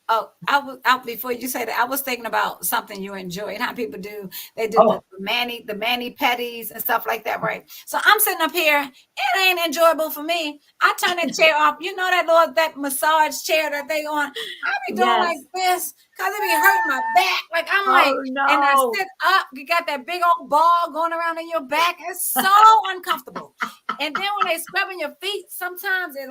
Oh, I was out before you say that. I was thinking about something you enjoy and how people do. They do Oh, the mani pedis and stuff like that, right? So I'm sitting up here. It ain't enjoyable for me. I turn that chair off. You know that massage chair that they on. I be doing like yes. this because it be hurting my back. Like I'm like, Oh and I no. sit up. You got that big old ball going around in your back. It's so uncomfortable. And then when they scrubbing your feet, sometimes it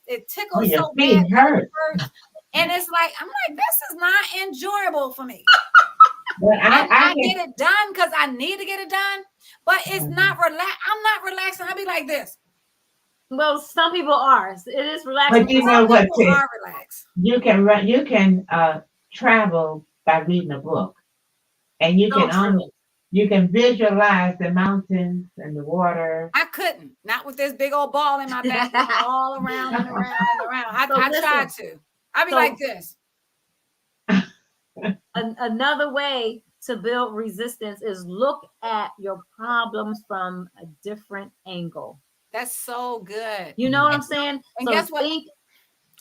oh, tickles your so bad feet that it hurt. hurts. And it's like, I'm like, this is not enjoyable for me. But I I get it done because I need to get it done, but it's not relax. I'm not relaxing. I'll be like this. Well, some people are. It is relaxing but for you Some know some. what, people Tiff? are relaxed. You can travel by reading a book, and So true. you can visualize the mountains and the water. I couldn't, not with this big old ball in my back going all around and around and around. So I tried listen. to. I'd be like So this. another way to build resistance is look at your problems from a different angle. That's so good. You know what I'm And, saying? and So guess what? think,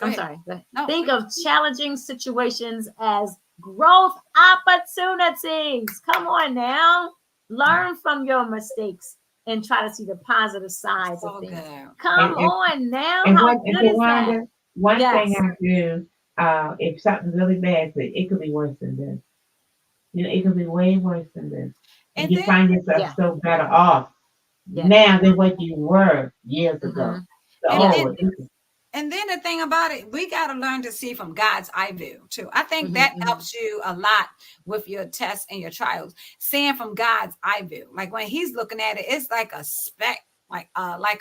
Go I'm ahead. sorry, go ahead. No, Think of challenging situations as growth opportunities. Come on now. Learn from your mistakes and try to see the positive sides of so things. good. Come And on now. and How what and good is that? Tawanda, one thing Yes. I do, if something's really bad, it could be worse than this. You know, it could be way worse than this. And And you then find yourself Yeah. so better off Yeah. now than what you were years ago. Hmm. So, and, Yeah. and oh, this is, And then the thing about it, we got to learn to see from God's eye view too. I think Hmm. that Hmm. helps you a lot with your tests and your trials. Seeing from God's eye view, like when He's looking at it, it's like a speck, like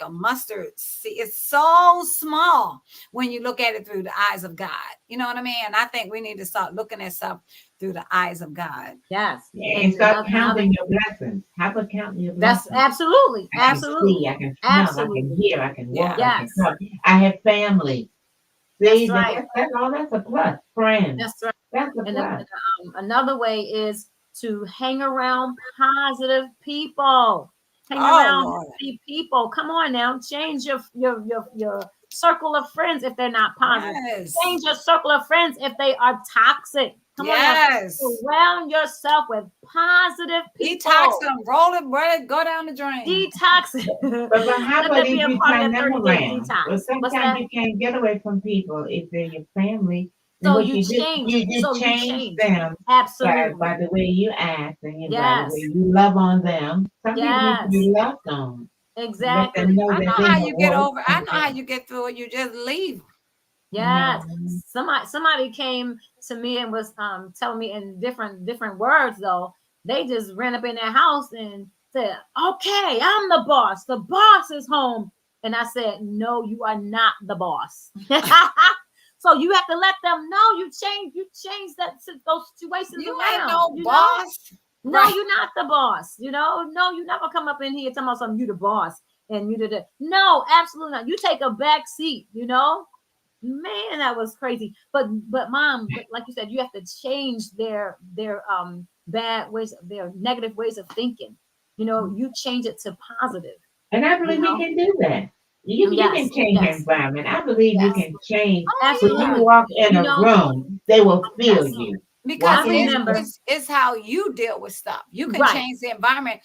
a mustard seed. It's so small when you look at it through the eyes of God. You know what I mean? And I think we need to start looking at stuff through the eyes of God. Yes. and And start another, counting your blessings. How about counting your that's blessings? absolutely, I can see, absolutely, I can smell, I can absolutely. hear, I can Yeah. walk, I can Yes. talk. I have family. That's See, right. that's a plus. Friends, That's right. that's a And plus. another way is to hang around positive people. Hang Oh around Lord, happy people. Come on now, change your circle of friends if they're not positive. yes, Change your circle of friends if they are toxic. Come on now. Yes. Surround yourself with positive people. Detox them, roll it, go down the drain. Detox. But how Let about that be if a you part of turn that them 30-day around? detox. Well, What's sometimes that? you can't get away from people if they're your family. And So what you you do, change. you So you change change. them Absolutely. by the way you act and by the Yes. way you love on them. Some people need to Yes. be loved on. Let Exactly. them know I that know they how have you get worth over. I know how something. you get through it. You just leave. Yes. No. Somebody came to me and was telling me in different words though. They just ran up in their house and said, "Okay, I'm the boss. The boss is home." And I said, "No, you are not the boss." So you have to let them know you change those situations You ain't around. no You know? boss. No, Right. you're not the boss. You know, no, you never come up in here talking about something. You the boss and you did it. No, absolutely not. You take a back seat. You know, man, that was crazy. But mom, but like you said, you have to change their bad ways, their negative ways of thinking. You know, you change it to positive. And I You believe you know, can do that. You can yes, change the yes, environment. I believe you yes, can change. Oh When you yeah. absolutely. walk in You a know, room, they will feel yes, you. Because I Walking in, remember. it's how you deal with stuff. You can Right. change the environment.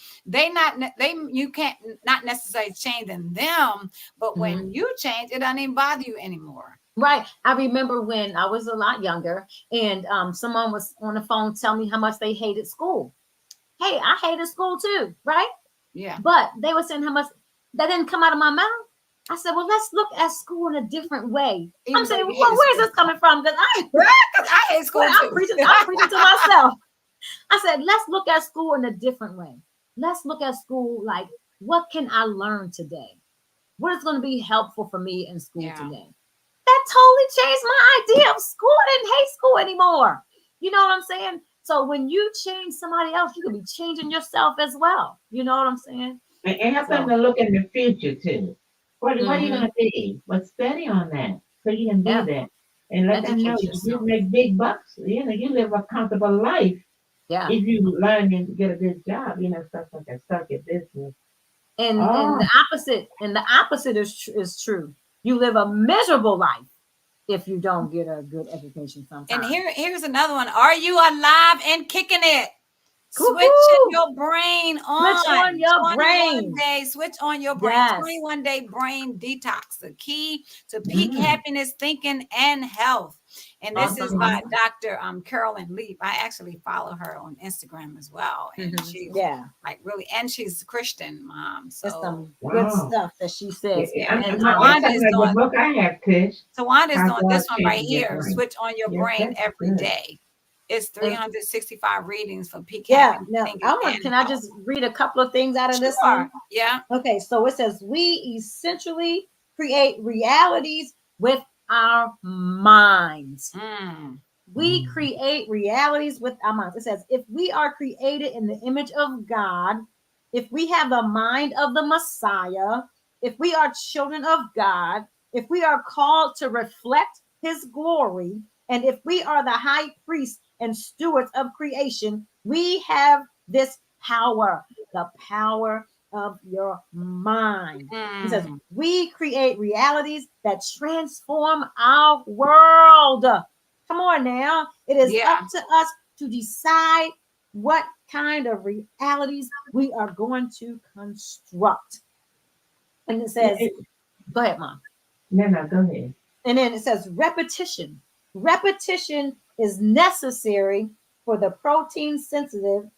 You can't not necessarily changing them, but Mhm. when you change, it doesn't even bother you anymore. Right. I remember when I was a lot younger and someone was on the phone telling me how much they hated school. Hey, I hated school too, right? Yeah. But they were saying how much that didn't come out of my mouth. I said, well, let's look at school in a different way. I'm Even though saying, you well, hated where's school. this coming from? Because Because I hate school I'm too. preaching to myself. I said, let's look at school in a different way. Let's look at school like, what can I learn today? What is going to be helpful for me in school Yeah. today? That totally changed my idea of school. I didn't hate school anymore. You know what I'm saying? So when you change somebody else, you could be changing yourself as well. You know what I'm saying? and help them So, to look in the future too. What are you going mhm, to be? But study on that so you can be yeah, that. And let them know educate you yourself. make big bucks. You live a comfortable life Yeah. if you learn and get a good job. Stuff like that, start your business. And Oh, the opposite is true. You live a miserable life if you don't get a good education And sometimes. here's another one. Are you alive and kicking it? Switching Woohoo! your brain Switch on on. your 21 brain. days. Switch on your brain. Yes. 21-day brain detox. The key to peak mm, happiness, thinking, and health. And this is Awesome. by okay. Dr. Carolyn Leap. I actually follow her on Instagram as well. And she's Yeah. like really, and she's a Christian mom. It's So some good Wow. stuff that she Yeah, says. yeah. And And that Tawanda sounds is like a doing book I have, Tish. Tawanda's How doing God this one right changes your here. brain. Switch on your Yes, brain that's every good. day. It's and 365 readings for peak yeah, happiness, now thinking, and can I health. just read a couple of things out of this Sure. one? Yeah. Okay, so it says we essentially create realities with our minds. Mm. We Mm. create realities with our minds. It says, if we are created in the image of God, if we have the mind of the Messiah, if we are children of God, if we are called to reflect his glory, and if we are the high priest and stewards of creation, we have this power, the power of your mind. It says, Mm. we create realities that transform our world. Come on now. It is Yeah. up to us to decide what kind of realities we are going to construct. And it It- says, it- go ahead, Mom. no, go ahead. And then it says repetition. Repetition is necessary for the protein sensitive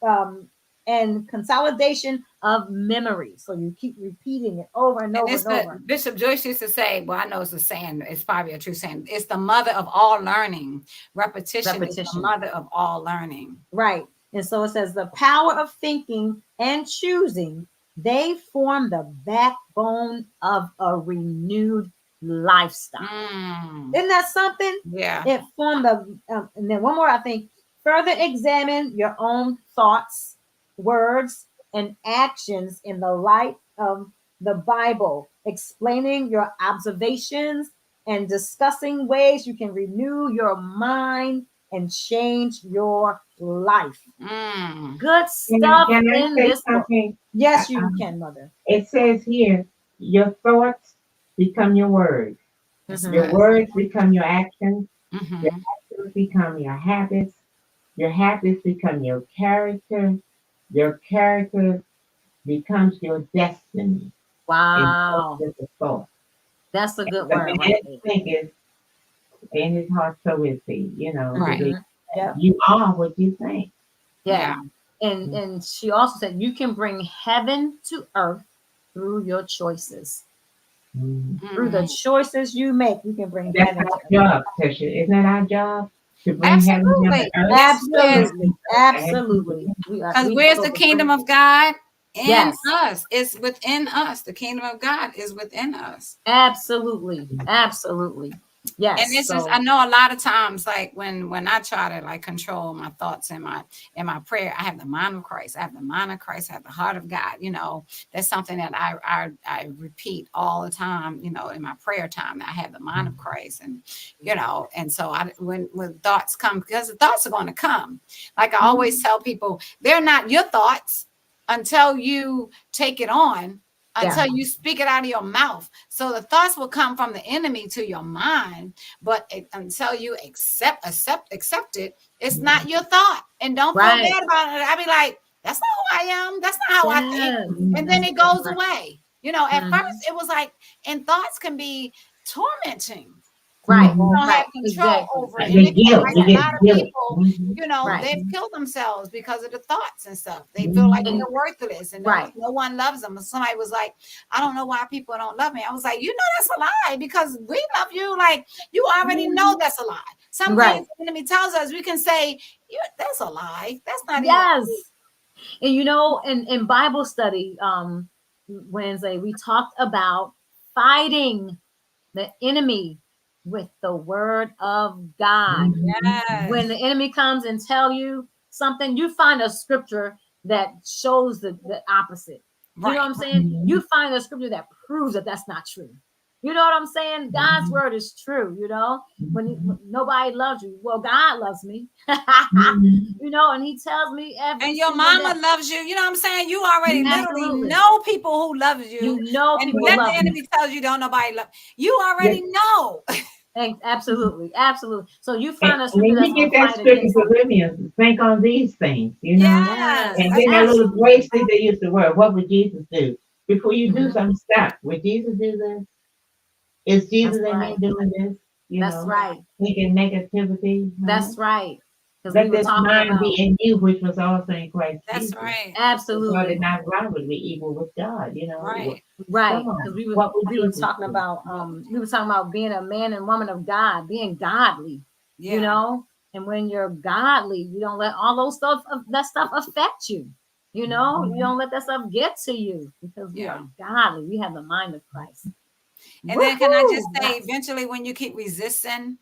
um, and consolidation of memory. So you keep repeating it over and And over it's and the over. Bishop Joyce used to say, well, I know it's a saying, it's probably a true saying. It's the mother of all learning. Repetition is the Repetition. mother of all learning. Right. And so it says the power of thinking and choosing, they form the backbone of a renewed lifestyle. Mm. Isn't that something? Yeah. It formed the, and then one more, I think, further examine your own thoughts, words, and actions in the light of the Bible, explaining your observations and discussing ways you can renew your mind and change your life. Mm. Good Can I, stuff can I in say this book. something? Yes, you can, Mother. It says here, your thoughts become your words. That's Mhm. Your good. words become your actions. Your Mm-hmm. actions thoughts become your habits become your character becomes your destiny. And that's Wow. just a thought. That's a good The word right man there. think is in his heart, so is he. You know, Right. Yeah. you are what you think. Yeah. Yeah. And she also said you can bring heaven to earth through your choices. Mhm. Through the Mhm. choices you make, you can bring That's heaven to our earth. job, Tisha. Isn't that our job? To bring heaven down to Absolutely. earth? It's with Absolutely. Absolutely. because We where's the supposed to kingdom bring, of God? In yes, us. It's within us. The kingdom of God is within us. absolutely. Absolutely. And Yes. this is, So I know a lot of times, like when I try to like control my thoughts in my prayer, I have the mind of Christ. I have the mind of Christ. I have the heart of God. You know, that's something that I repeat all the time. You know, in my prayer time, I have the mind of Christ, and you know, and so when thoughts come, because the thoughts are going to come. Like I always tell people, they're not your thoughts until you take it on, yeah. until you speak it out of your mouth. So the thoughts will come from the enemy to your mind, but until you accept it, it's not your thought. And don't feel Right. bad about it. I be like, that's not who I am. That's not how I think. Yes. And then it goes away. You know, at Mhm. first it was like, and thoughts can be tormenting. Right. You don't Right. have control Exactly. over it. And The it can, guilt, like we a get lot of guilt. people, Mhm. you know, Right. they've killed themselves because of the thoughts and stuff. They feel like Mhm. And they're worthless and right. no one loves them. And somebody was like, I don't know why people don't love me. I was like, you know, that's a lie because we love you. Like you already know that's a lie. Some Right. things the enemy tells us, we can say, that's a lie. That's not even Yes. true. And you know, in Bible study, Wednesday, we talked about fighting the enemy with the word of God. Mhm. When Yes. the enemy comes and tell you something, you find a scripture that shows the opposite. You know what Right. I'm saying? Mhm. You find a scripture that proves that that's not true. You know what I'm saying? God's Mhm. word is true. You know, when Mhm. nobody loves you, well, God loves me. Mhm. You know, and He tells me every And your single day. mama loves you. You know what I'm saying? You already literally Absolutely. know people who love you. You know And people then love the you. enemy tells you don't nobody love. You Yes. already know. Absolutely. Absolutely. So you And find a when scripture that's you going get to that fight scripture against it. Philippians, think on these things, you know? Yes, Yes. And then that little Absolutely. bracelet they used to wear, what would Jesus do? Before you do Mhm. something, stop. Would Jesus do this? Is That's Jesus in right. me doing this? You That's know, right. thinking negativity, huh? That's right. Because we Let were this talking mind about be in you, which was also in Christ that's Jesus. right. So God did absolutely not rivalry evil with God, you know. Right. right. Come Because on. we were What would we were Jesus talking do? about being a man and woman of God, being godly, you Yeah. know. And when you're godly, you don't let all those stuff that stuff affect you. You know, you don't let that stuff get to you because we are Yeah. godly. We have the mind of Christ. And then can I just Woohoo! say, Yes, eventually, when you keep resisting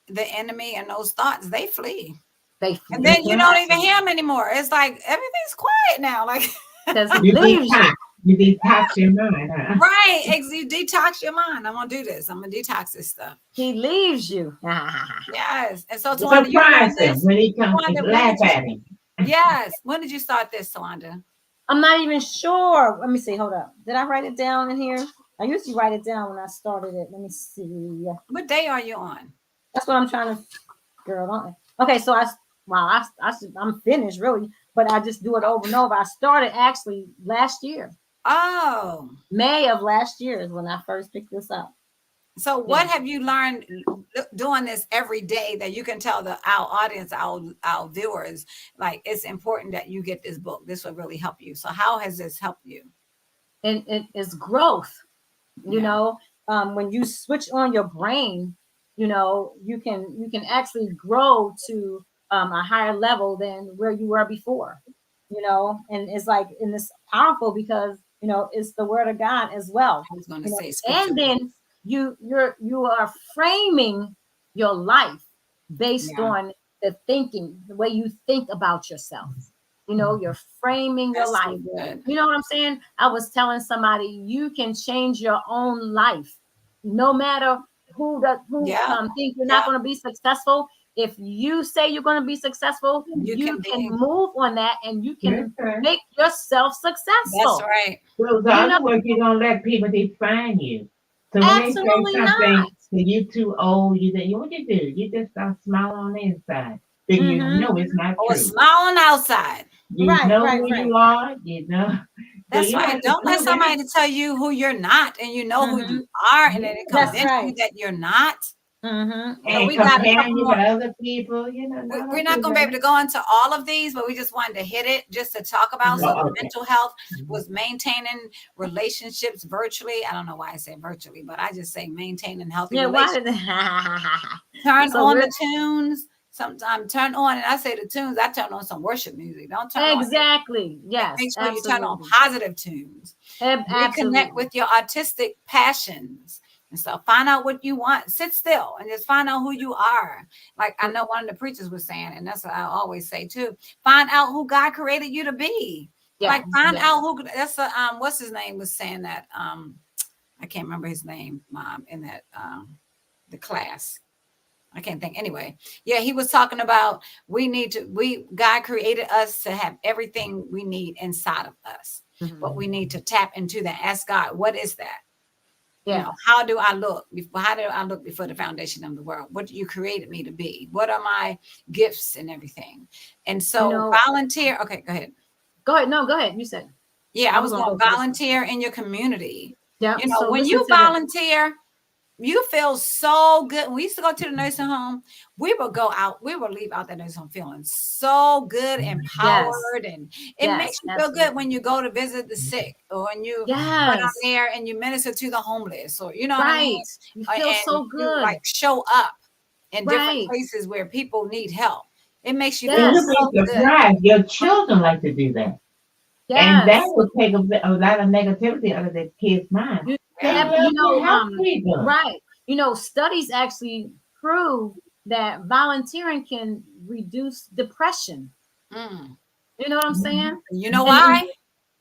the enemy and those thoughts, they flee. they And flee. then you don't even Absolutely. hear them anymore. It's like everything's quiet now. Like, Because he You leaves detox. you. You detox your mind, huh? right. You detox your mind. I'm going to do this. I'm going to detox this stuff. He leaves you. Yes. And so, Tawanda, you doing Surprise him this? when he comes. Tawanda, when Laugh did you? at him. Yes. When did you start this, Tawanda? I'm not even sure. Let me see. Hold up. Did I write it down in here? I usually write it down when I started it. Let me see. What day are you on? That's what I'm trying to. Girl, don't. Okay, so I'm finished really, but I just do it over and over. I started actually last year. Oh, May of last year is when I first picked this up. so Yeah. what have you learned doing this every day that you can tell our audience, our viewers, like it's important that you get this book. This will really help you. So how has this helped you? And it is growth. You Yeah. know, when you switch on your brain, you know, you can actually grow to a higher level than where you were before. You know, and it's like, and it's powerful because you know it's the word of God as well. I was going to You know, say scripture. and then you are framing your life based Yeah, on the way you think about yourself. You know, you're framing your that's so life. good. You know what I'm saying? I was telling somebody you can change your own life, no matter who Yeah, think you're not yeah. going to be successful. If you say you're going to be successful, You you can can be. move on that, and you can Okay. make yourself That's successful. right. So the You know, other work, you don't let people define you. So when they say absolutely something, not. So you too old. What you do? You just start smiling on the inside. Then you Mm-hmm. know it's not Or true. smile on the outside. You Right, know right, who right. you are. You know. So That's you right. have to Don't let do that. somebody tell you who you're not, and you know who Mm-hmm. you are, and Yeah. then it That's convince you right. that you're not. Mm-hmm. So And we got a comparing couple you to more. other people. No, We're don't not do going to be able that. to go into all of these, but we just wanted to hit it just to talk about. So Mm-hmm. the Oh, okay. mental health Mhm. was maintaining relationships virtually. I don't know why I say virtually, but I just say maintaining healthy Yeah, why relationships. did they? Turn So on we're the tunes. Sometimes turn on, and I say the tunes, I turn on some worship music. Don't turn on, exactly. Yes, make sure you turn on absolutely. positive tunes. Reconnect Absolutely. with your artistic passions. And so find out what you want. Sit still and just find out who you are. Like I know one of the preachers was saying, and that's what I always say too. Find out who God created you to be. Like Yes, find yes. out who that's a what's his name was saying that I can't remember his name in that the class. I can't think. Anyway, yeah, he was talking about God created us to have everything we need inside of us. But Mhm. we need to tap into that. Ask God, what is that? Yes. How do I look? How do I look before the foundation of the world? What you created me to be? What are my gifts and everything? And You so know, volunteer. Okay, go ahead. go ahead. No, go ahead. You said Yeah, I I was was gonna going go to for this one. volunteer in your community. Yep. So When listen you to this. volunteer, you feel so good. When we used to go to the nursing home, we would go out, we would leave out that nursing home feeling so good, Yes. empowered, and it makes Yes. you feel good Absolutely. when you go to visit the sick, or when you go down Yes. there and you minister to the homeless, or you know what I mean, Right. You feel and so you good. like show up in different Right. places where people need help. It makes you And feel Yes. you'll be so good. surprised. Your children like to do that. And that Yes. will take a lot of negativity out of the kids' mind. You, They Yeah. love to help people. right. Studies actually prove that volunteering can reduce depression. Mm. You know what I'm saying? You know And why?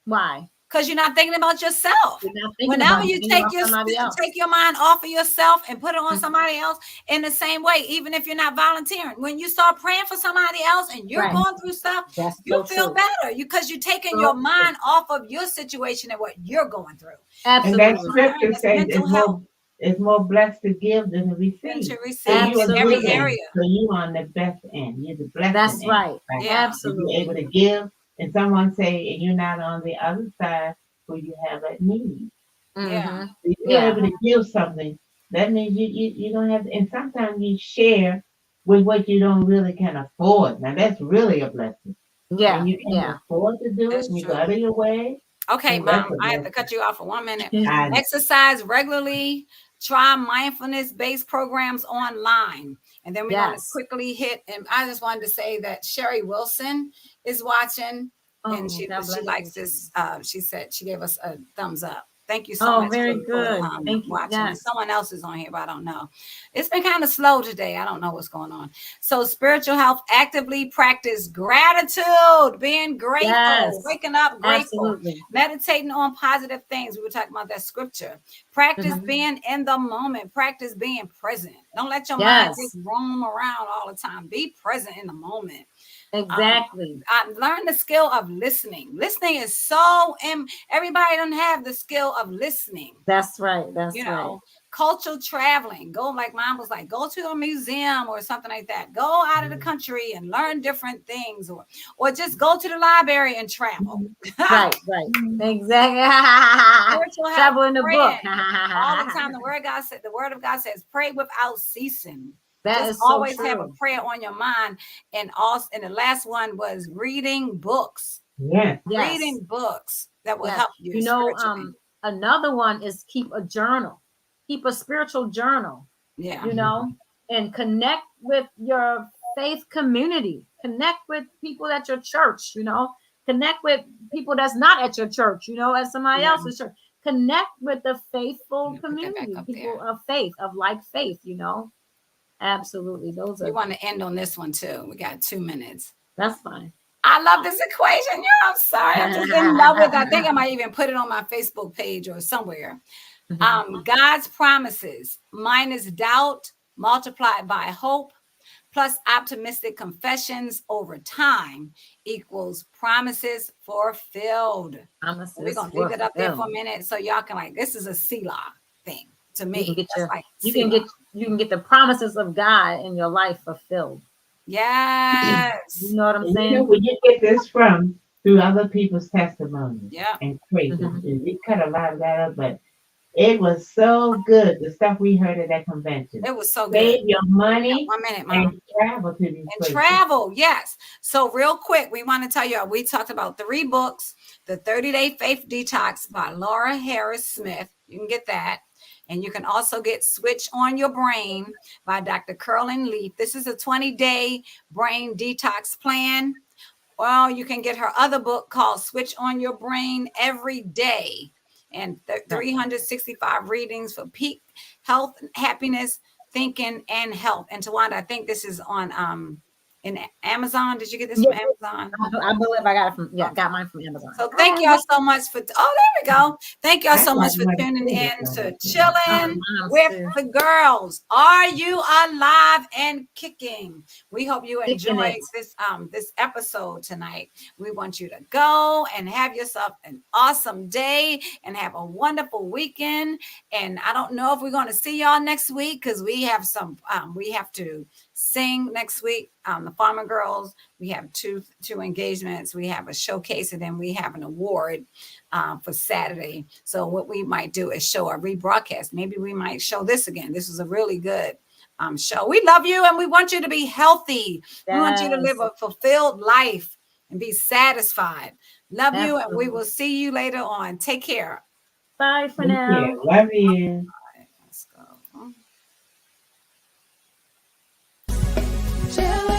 why? Because you're not thinking about yourself. You're not thinking Whenever about it, you thinking take about somebody else. take your mind off of yourself and put it on Mhm. somebody else, in the same way, even if you're not volunteering, when you start praying for somebody else and you're Right. going through stuff, That's you so feel true. better because you're taking So your true. mind off of your situation and what you're going through. And that Absolutely. scripture It's says mental health it's more blessed to give than to than to receive. So receive you in are every Absolutely. giving. area. So you on the best end. You're the blessing That's end. right. Right? Yeah. If you're able Absolutely. to give and someone say and you're not on the other side where you have that need. Yeah. Mm-hmm. If you're Yeah. able to give something, that means you don't have to, and sometimes you share with what you don't really can afford. Now that's really a blessing. When Yeah. you can Yeah. afford to do it That's and you go true. out of your way, Okay, Mm-hmm. mom, that's a I have to blessing. cut you off for 1 minute. I Exercise regularly. Try mindfulness based programs online. And then we're going to Yes. quickly hit. And I just wanted to say that Sherry Wilson is watching and Oh, God she bless you. likes this. She said she gave us a thumbs up. Thank you so Oh, much very for good. Thank you. watching. And Yes. someone else is on here, but I don't know. It's been kind of slow today. I don't know what's going on. So, spiritual health, actively practice gratitude, being grateful, Yes. waking up grateful, Absolutely. meditating on positive things. We were talking about that scripture. Practice Mhm. being in the moment, practice being present. Don't let your mind Yes. just roam around all the time. Be present in the moment. Exactly. I learned the skill of listening. Listening is so, everybody don't have the skill of listening. That's right. That's right. Cultural traveling. Go, like mom was like, go to a museum or something like that. Go out of the country and learn different things, or just go to the library and travel. Right. Right. Exactly. Spiritual health, Travel in the book. praying all the time. The word of God says, pray without ceasing. That Just is so always have a true. prayer on your mind. And also, and the last one was reading books. yes. Yes. Reading books that will Yes. help you spiritually. Another one is keep a journal. Keep a spiritual journal, Yeah. and connect with your faith community. Connect with people at your church, Connect with people that's not at your church, at somebody Yeah. else's church. Connect with the faithful Put that back community, up people there. of faith, of like faith. Absolutely. Those We are, want to end on this one too. We got 2 minutes. that's fine. I love this equation. Yeah, I'm sorry. I'm just in love with it. I think I might even put it on my Facebook page or somewhere. God's promises minus doubt multiplied by hope plus optimistic confessions over time equals promises fulfilled. We're Promises going to leave it up there for a fulfilled. minute so y'all can this is a Selah thing. to You can me. get That's your like you can get the promises of God in your life fulfilled. yes. You know what I'm And you know saying? where you get this from? Through other people's testimonies Yeah. and praise. Mhm. And we cut a lot of that up, but it was so good. The stuff we heard at that convention. It was so good. Save your money 1 minute, Mom. and travel to these And places. travel, yes. So real quick, we want to tell you, we talked about 3 books. The 30-Day Faith Detox by Laura Harris Smith. You can get that. And you can also get Switch on Your Brain by Dr. Curlin Leaf. This is a 20-day brain detox plan. Well, you can get her other book called Switch on Your Brain Every Day, and 365 readings for peak health, happiness, thinking, and health. And Tawanda, I think this is on in Amazon. Did you get this from Yeah, Amazon? I believe I got it from got mine from Amazon. So thank y'all so much for there we go. Thank y'all I so much got for one tuning too, in to so- Chillin Mine with too. the Girls. Are you alive and kicking? We hope you Kicking enjoyed it. this episode tonight. We want you to go and have yourself an awesome day and have a wonderful weekend. And I don't know if we're going to see y'all next week because we have we have to sing next week. The Farmer Girls. We have two engagements. We have a showcase, and then we have an award for Saturday. So what we might do is show a rebroadcast. Maybe we might show this again. This was a really good show. We love you, and we want you to be healthy. We want you to live a fulfilled life and be satisfied. Love you, and we will see you later on. Take care. Bye for Take now. care. Love you. Let's go. Chillin'